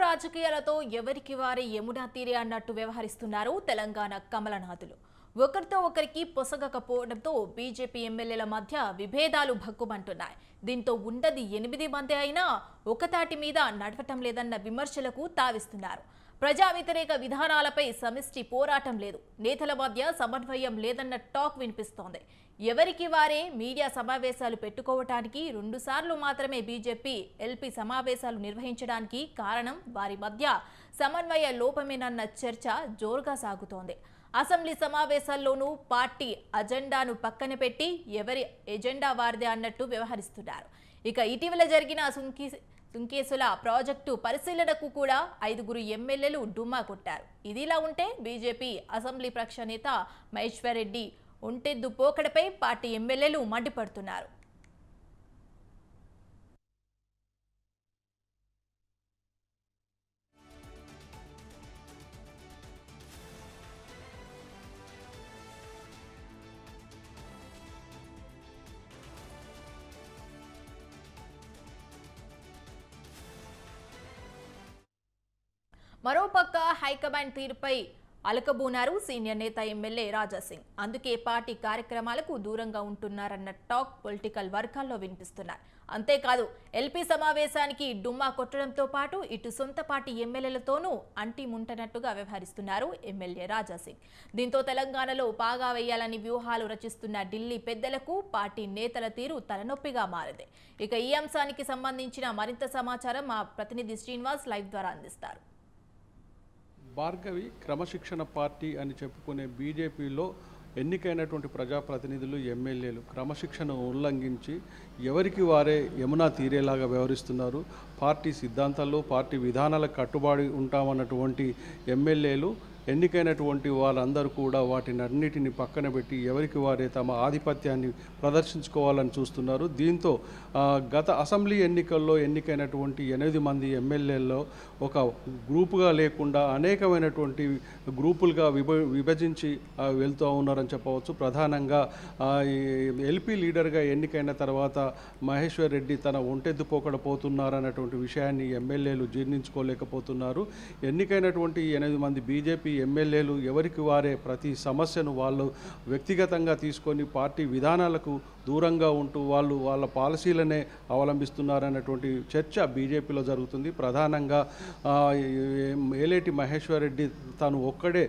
రాజకీయాలతో ఎవరికి వారే యమునా తీరే అన్నట్టు వ్యవహరిస్తున్నారు తెలంగాణ కమలనాథులు. ఒకరితో ఒకరికి పొసగకపోవడంతో బీజేపీ ఎమ్మెల్యేల మధ్య విభేదాలు భగ్గుమంటున్నాయి. దీంతో ఉండది 8 మంది అయినా ఒకతాటి మీద నడవటం లేదన్న విమర్శలకు తావిస్తున్నారు. ప్రజా వ్యతిరేక విధానాలపై సమిష్టి పోరాటం లేదు, నేతల మధ్య సమన్వయం లేదన్న టాక్ వినిపిస్తోంది. ఎవరికి వారే మీడియా సమావేశాలు పెట్టుకోవటానికి 2 సార్లు మాత్రమే బీజేపీ ఎల్పీ సమావేశాలు నిర్వహించడానికి కారణం వారి మధ్య సమన్వయ లోపమేనన్న చర్చ జోరుగా సాగుతోంది. అసెంబ్లీ సమావేశాల్లోనూ పార్టీ అజెండాను పక్కన పెట్టి ఎవరి ఎజెండా వారిదే అన్నట్టు వ్యవహరిస్తున్నారు. ఇక ఇటీవల జరిగిన సుంకేసుల ప్రాజెక్టు పరిశీలనకు కూడా 5 ఎమ్మెల్యేలు డుమ్మా కొట్టారు. ఇదిలా ఉంటే బీజేపీ అసెంబ్లీ పక్ష నేత మహేశ్వర్ రెడ్డి ఒంటెద్దు పోకడపై పార్టీ ఎమ్మెల్యేలు మండిపడుతున్నారు. మరోపక్క హైకమాండ్ తీరుపై అలకబూనారు సీనియర్ నేత ఎమ్మెల్యే రాజాసింగ్. అందుకే పార్టీ కార్యక్రమాలకు దూరంగా ఉంటున్నారన్న టాక్ పొలిటికల్ వర్గాల్లో వినిపిస్తున్నారు. అంతేకాదు ఎల్పీ సమావేశానికి డుమ్మా కొట్టడంతో పాటు ఇటు సొంత పార్టీ ఎమ్మెల్యేలతోనూ అంటి ముంటనట్టుగా వ్యవహరిస్తున్నారు ఎమ్మెల్యే రాజాసింగ్. దీంతో తెలంగాణలో పాగా వేయాలని వ్యూహాలు రచిస్తున్న ఢిల్లీ పెద్దలకు పార్టీ నేతల తీరు తలనొప్పిగా మారింది. ఇక ఈ అంశానికి సంబంధించిన మరింత సమాచారం మా ప్రతినిధి శ్రీనివాస్ లైవ్ ద్వారా అందిస్తారు. భార్గవి క్రమశిక్షణ పార్టీ అని చెప్పుకునే బీజేపీలో ఎన్నికైనటువంటి ప్రజాప్రతినిధులు ఎమ్మెల్యేలు క్రమశిక్షణ ఉల్లంఘించి ఎవరికి వారే యమునా తీరేలాగా వ్యవహరిస్తున్నారు. పార్టీ సిద్ధాంతాల్లో పార్టీ విధానాలకు కట్టుబడి ఉంటామన్నటువంటి ఎమ్మెల్యేలు ఎన్నికైనటువంటి వాళ్ళందరూ కూడా వాటిని అన్నిటిని పక్కన పెట్టి ఎవరికి వారే తమ ఆధిపత్యాన్ని ప్రదర్శించుకోవాలని చూస్తున్నారు. దీంతో గత అసెంబ్లీ ఎన్నికల్లో ఎన్నికైనటువంటి 8 మంది ఎమ్మెల్యేల్లో ఒక గ్రూపుగా లేకుండా అనేకమైనటువంటి గ్రూపులుగా విభజించి వెళ్తూ ఉన్నారని చెప్పవచ్చు. ప్రధానంగా ఎల్పీ లీడర్గా ఎన్నికైన తర్వాత మహేశ్వర్ రెడ్డి తన ఒంటెద్దు పోతున్నారన్నటువంటి విషయాన్ని ఎమ్మెల్యేలు జీర్ణించుకోలేకపోతున్నారు. ఎన్నికైనటువంటి 8 మంది బీజేపీ ఎమ్మెల్యేలు ఎవరికి వారే ప్రతి సమస్యను వాళ్ళు వ్యక్తిగతంగా తీసుకొని పార్టీ విధానాలకు దూరంగా ఉంటూ వాళ్ళ పాలసీలనే అవలంబిస్తున్నారన్నటువంటి చర్చ బీజేపీలో జరుగుతుంది. ప్రధానంగా ఏలేటి మహేశ్వర్ రెడ్డి తాను ఒక్కడే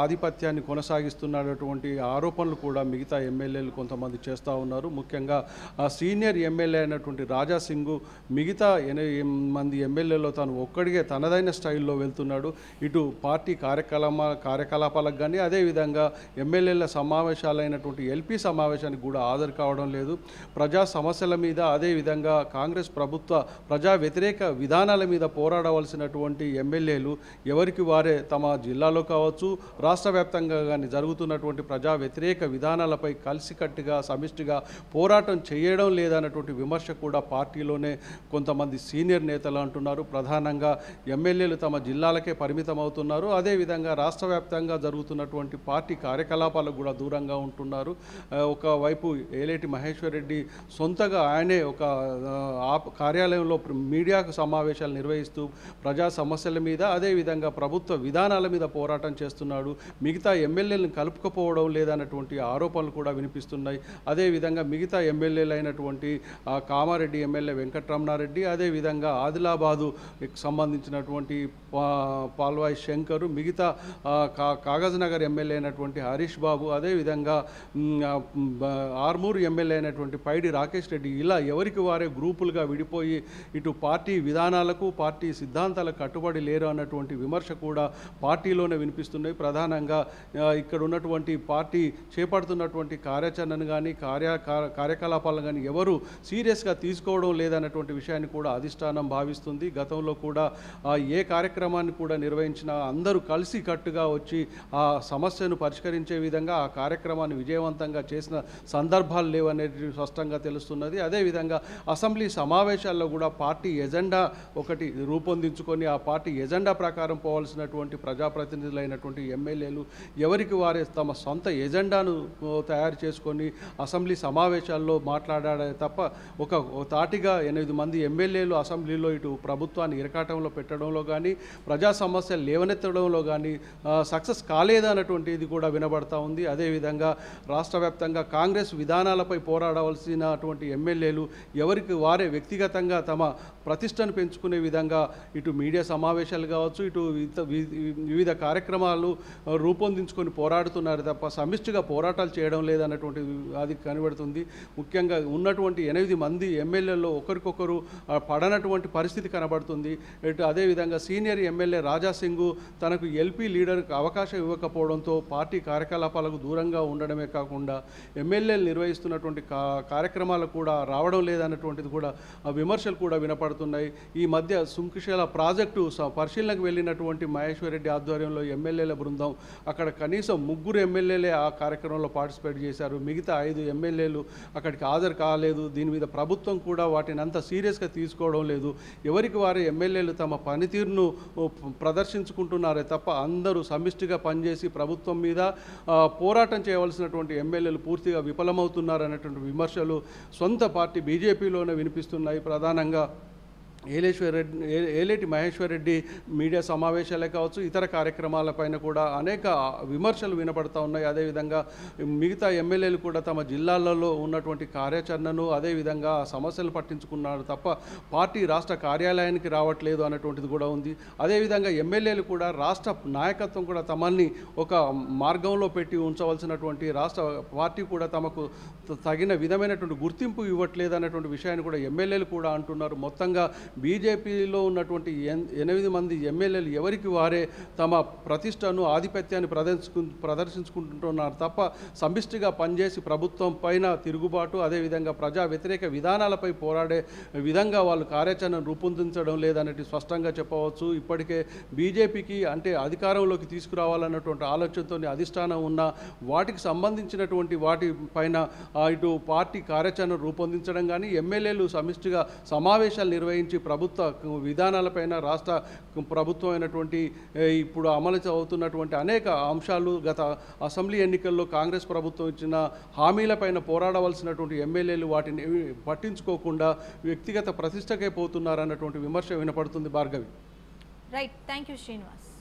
ఆధిపత్యాన్ని కొనసాగిస్తున్నటువంటి ఆరోపణలు కూడా మిగతా ఎమ్మెల్యేలు కొంతమంది చేస్తూ ఉన్నారు. ముఖ్యంగా సీనియర్ ఎమ్మెల్యే అయినటువంటి రాజాసింగ్ మిగతా 8 మంది ఎమ్మెల్యేలో తాను ఒక్కడిగే తనదైన స్టైల్లో వెళ్తున్నాడు. ఇటు పార్టీ కార్యకలాపాలకు కానీ అదేవిధంగా ఎమ్మెల్యేల సమావేశాలైనటువంటి ఎల్పీ సమావేశానికి కూడా హాజరు కావడం లేదు. ప్రజా సమస్యల మీద అదేవిధంగా కాంగ్రెస్ ప్రభుత్వ ప్రజా వ్యతిరేక విధానాల మీద పోరాడవలసినటువంటి ఎమ్మెల్యేలు ఎవరికి వారే తమ జిల్లాలో కావచ్చు రాష్ట్ర వ్యాప్తంగా కానీ జరుగుతున్నటువంటి ప్రజా వ్యతిరేక విధానాలపై కలిసికట్టుగా సమిష్టిగా పోరాటం చేయడం లేదన్నటువంటి విమర్శ కూడా పార్టీలోనే కొంతమంది సీనియర్ నేతలు అంటున్నారు. ప్రధానంగా ఎమ్మెల్యేలు తమ జిల్లాలకే పరిమితం అవుతున్నారు. అదేవిధంగా రాష్ట్ర వ్యాప్తంగా జరుగుతున్నటువంటి పార్టీ కార్యకలాపాలకు కూడా దూరంగా ఉంటున్నారు. ఒకవైపు ఏలేటి మహేశ్వర్ రెడ్డి సొంతగా ఆయనే ఒక కార్యాలయంలో మీడియాకు సమావేశాలు నిర్వహిస్తూ ప్రజా సమస్యల మీద అదేవిధంగా ప్రభుత్వ విధానాల మీద పోరాటం చేస్తున్నాడు. మిగతా ఎమ్మెల్యేలను కలుపుకపోవడం లేదన్నటువంటి ఆరోపణలు కూడా వినిపిస్తున్నాయి. అదేవిధంగా మిగతా ఎమ్మెల్యేలు అయినటువంటి కామారెడ్డి ఎమ్మెల్యే వెంకటరమణారెడ్డి అదేవిధంగా ఆదిలాబాదు సంబంధించినటువంటి పాల్వాయి శంకరు మిగతా కాగజ్ నగర్ ఎమ్మెల్యే అయినటువంటి హరీష్ బాబు అదేవిధంగా ఆర్మూరు ఎమ్మెల్యే అయినటువంటి పైడి రాకేష్ రెడ్డి ఇలా ఎవరికి వారే గ్రూపులుగా విడిపోయి ఇటు పార్టీ విధానాలకు పార్టీ సిద్ధాంతాలకు కట్టుబడి లేరు అన్నటువంటి విమర్శ కూడా పార్టీలోనే వినిపిస్తున్నాయి. ప్రధానంగా ఇక్కడ ఉన్నటువంటి పార్టీ చేపడుతున్నటువంటి కార్యాచరణను కానీ కార్యకలాపాలను కానీ ఎవరు సీరియస్గా తీసుకోవడం లేదన్నటువంటి విషయాన్ని కూడా అధిష్టానం భావిస్తుంది. గతంలో కూడా ఏ కార్యక్రమాన్ని కూడా నిర్వహించినా అందరూ కలిసి కలిసికట్టుగా వచ్చి ఆ సమస్యను పరిష్కరించే విధంగా ఆ కార్యక్రమాన్ని విజయవంతంగా చేసిన సందర్భాలు లేవనేది స్పష్టంగా తెలుస్తున్నది. అదేవిధంగా అసెంబ్లీ సమావేశాల్లో కూడా పార్టీ ఎజెండా ఒకటి రూపొందించుకొని ఆ పార్టీ ఎజెండా ప్రకారం పోవాల్సినటువంటి ప్రజాప్రతినిధులైనటువంటి ఎమ్మెల్యేలు ఎవరికి వారే తమ సొంత ఎజెండాను తయారు చేసుకొని అసెంబ్లీ సమావేశాల్లో మాట్లాడాడే తప్ప ఒక తాటిగా 8 మంది ఎమ్మెల్యేలు అసెంబ్లీలో ఇటు ప్రభుత్వాన్ని ఇరకాటంలో పెట్టడంలో కానీ ప్రజా సమస్యలు లేవనెత్తడంలో కానీ సక్సెస్ కాలేదన్నటువంటిది కూడా వినబడతా ఉంది. అదేవిధంగా రాష్ట్ర వ్యాప్తంగా కాంగ్రెస్ విధానాలపై పోరాడవలసినటువంటి ఎమ్మెల్యేలు ఎవరికి వారే వ్యక్తిగతంగా తమ ప్రతిష్టను పెంచుకునే విధంగా ఇటు మీడియా సమావేశాలు కావచ్చు, ఇటు వివిధ కార్యక్రమాలు రూపొందించుకొని పోరాడుతున్నారు తప్ప సమిష్టిగా పోరాటాలు చేయడం లేదన్నటువంటి అది కనబడుతుంది. ముఖ్యంగా ఉన్నటువంటి 8 మంది ఎమ్మెల్యేల్లో ఒకరికొకరు పడనటువంటి పరిస్థితి కనబడుతుంది. అదేవిధంగా సీనియర్ ఎమ్మెల్యే రాజాసింగ్ తనకు ఎల్పీ లీడర్కి అవకాశం ఇవ్వకపోవడంతో పార్టీ కార్యకలాపాలకు దూరంగా ఉండడమే కాకుండా ఎమ్మెల్యేలు నిర్వహిస్తున్నటువంటి కార్యక్రమాలకు కూడా రావడం లేదన్నటువంటిది కూడా విమర్శలు కూడా వినపడుతున్నాయి. ఈ మధ్య సుంకిశేల ప్రాజెక్టు పరిశీలనకు వెళ్ళినటువంటి మహేశ్వర్ రెడ్డి ఆధ్వర్యంలో ఎమ్మెల్యేల బృందం అక్కడ కనీసం 3 ఎమ్మెల్యేలే ఆ కార్యక్రమంలో పార్టిసిపేట్ చేశారు. మిగతా 5 ఎమ్మెల్యేలు అక్కడికి హాజరు కాలేదు. దీని మీద ప్రభుత్వం కూడా వాటిని అంత సీరియస్గా తీసుకోవడం లేదు. ఎవరికి వారు ఎమ్మెల్యేలు తమ పనితీరును ప్రదర్శించుకుంటున్నారే తప్ప అందరూ సమిష్టిగా పనిచేసి ప్రభుత్వం మీద పోరాటం చేయవలసినటువంటి ఎమ్మెల్యేలు పూర్తిగా విఫలమవుతున్నారనేటువంటి విమర్శలు సొంత పార్టీ బీజేపీలోనే వినిపిస్తున్నాయి. ప్రధానంగా ఏలేటి మహేశ్వర్ రెడ్డి మీడియా సమావేశాలే కావచ్చు, ఇతర కార్యక్రమాలపైన కూడా అనేక విమర్శలు వినపడతా ఉన్నాయి. అదేవిధంగా మిగతా ఎమ్మెల్యేలు కూడా తమ జిల్లాలలో ఉన్నటువంటి కార్యాచరణను అదేవిధంగా సమస్యలు పట్టించుకున్నారు తప్ప పార్టీ రాష్ట్ర కార్యాలయానికి రావట్లేదు అన్నటువంటిది కూడా ఉంది. అదేవిధంగా ఎమ్మెల్యేలు కూడా రాష్ట్ర నాయకత్వం కూడా తమని ఒక మార్గంలో పెట్టి ఉంచవలసినటువంటి రాష్ట్ర పార్టీ కూడా తమకు తగిన విధమైనటువంటి గుర్తింపు ఇవ్వట్లేదు అన్నటువంటి విషయాన్ని కూడా ఎమ్మెల్యేలు కూడా అంటున్నారు. మొత్తంగా బీజేపీలో ఉన్నటువంటి 8 మంది ఎమ్మెల్యేలు ఎవరికి వారే తమ ప్రతిష్టను ఆధిపత్యాన్ని ప్రదర్శించుకుంటున్నారు తప్ప సమిష్టిగా పనిచేసి ప్రభుత్వం పైన తిరుగుబాటు అదేవిధంగా ప్రజా వ్యతిరేక విధానాలపై పోరాడే విధంగా వాళ్ళు కార్యాచరణ రూపొందించడం లేదనేది స్పష్టంగా చెప్పవచ్చు. ఇప్పటికే బీజేపీకి అంటే అధికారంలోకి తీసుకురావాలన్నటువంటి ఆలోచనతో అధిష్టానం ఉన్న వాటికి సంబంధించినటువంటి వాటి పైన ఇటు పార్టీ కార్యాచరణ రూపొందించడం కానీ ఎమ్మెల్యేలు సమిష్టిగా సమావేశాలు నిర్వహించి ప్రభుత్వ విధానాలపైన రాష్ట్ర ప్రభుత్వం అయినటువంటి ఇప్పుడు అమలు అవుతున్నటువంటి అనేక అంశాలు గత అసెంబ్లీ ఎన్నికల్లో కాంగ్రెస్ ప్రభుత్వం ఇచ్చిన హామీలపైన పోరాడవలసినటువంటి ఎమ్మెల్యేలు వాటిని పట్టించుకోకుండా వ్యక్తిగత ప్రతిష్టకే పోతున్నారన్నటువంటి విమర్శ వినపడుతుంది. Bhargavi. Right, thank you Srinivas.